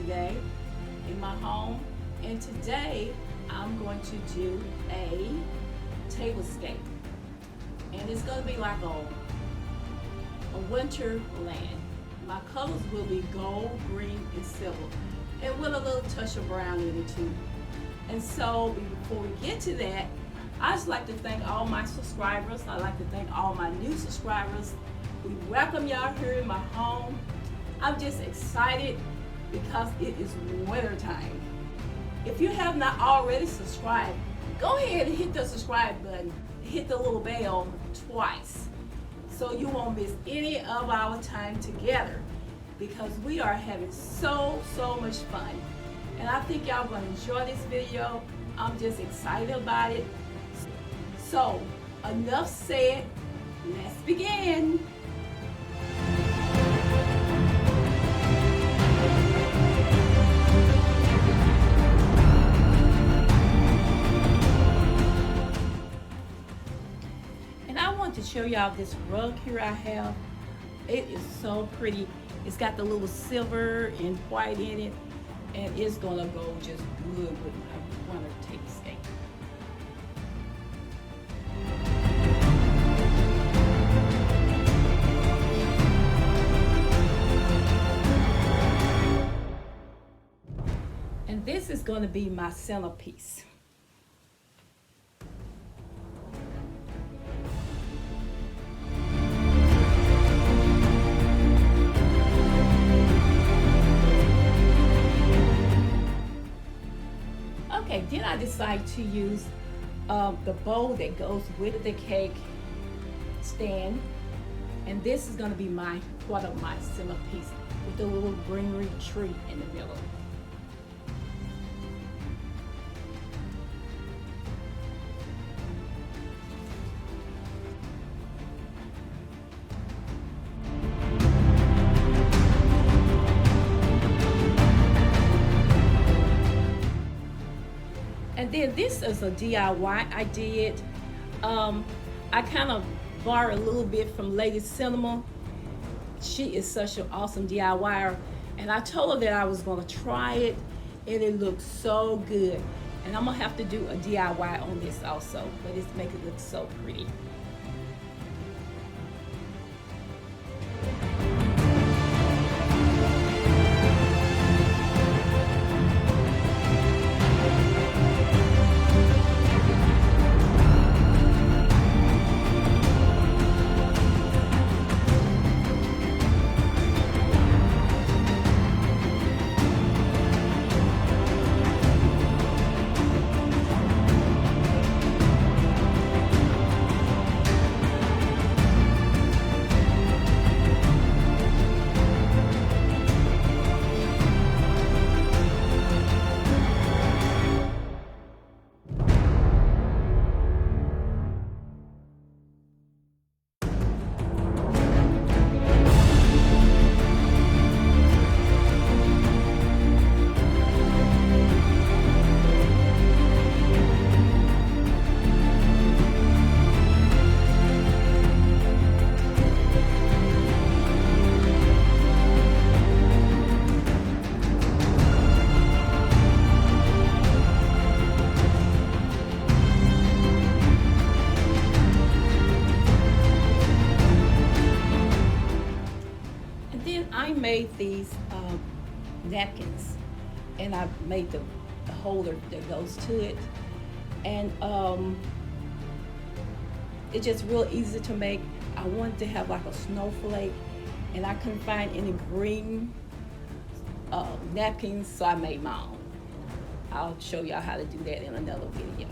today in my home, and today I'm going to do a tablescape, and it's going to be like a winter land. My colors will be gold, green, and silver, and with a little touch of brown in it too. And so before we get to that, I just like to thank all my subscribers. I'd like to thank all my new subscribers. We welcome y'all here in my home. I'm just excited because it is winter time. If you have not already subscribed, go ahead and hit the subscribe button. Hit the little bell twice so you won't miss any of our time together, because we are having so much fun. And I think y'all gonna enjoy this video. I'm just excited about it. So enough said, let's begin. And I want to show y'all this rug here I have. It is so pretty. It's got the little silver and white in it, and it's gonna go just good with my winter tablescape. And this is gonna be my centerpiece. Okay, then I decided to use the bowl that goes with the cake stand, and this is going to be part of my centerpiece with the little greenery tree in the middle. And then this is a DIY I did. I kind of borrowed a little bit from Lady Cinema. She is such an awesome DIYer. And I told her that I was gonna try it, and it looks so good. And I'm gonna have to do a DIY on this also, but it's making it look so pretty. I made these napkins, and I made the holder that goes to it, and it's just real easy to make. I wanted to have like a snowflake, and I couldn't find any green napkins, so I made my own. I'll show y'all how to do that in another video.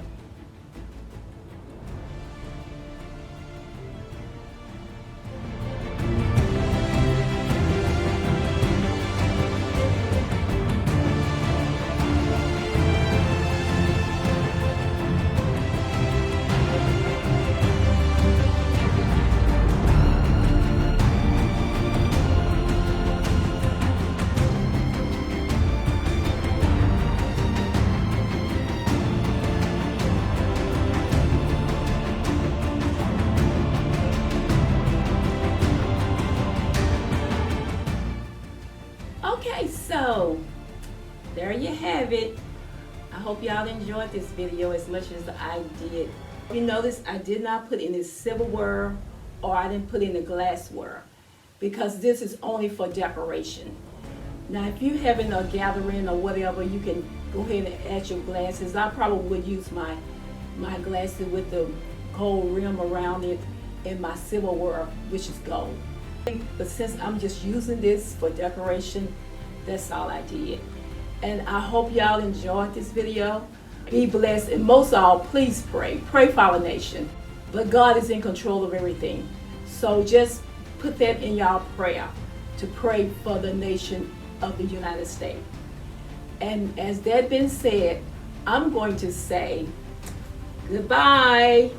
have it. I hope y'all enjoyed this video as much as I did. You notice I did not put any silverware or I didn't put any glassware because this is only for decoration. Now if you're having a gathering or whatever, you can go ahead and add your glasses. I probably would use my glasses with the gold rim around it and my silverware, which is gold. But since I'm just using this for decoration, that's all I did. And I hope y'all enjoyed this video. Be blessed, and most of all, please pray. Pray for our nation. But God is in control of everything. So just put that in y'all prayer to pray for the nation of the United States. And as that been said, I'm going to say goodbye.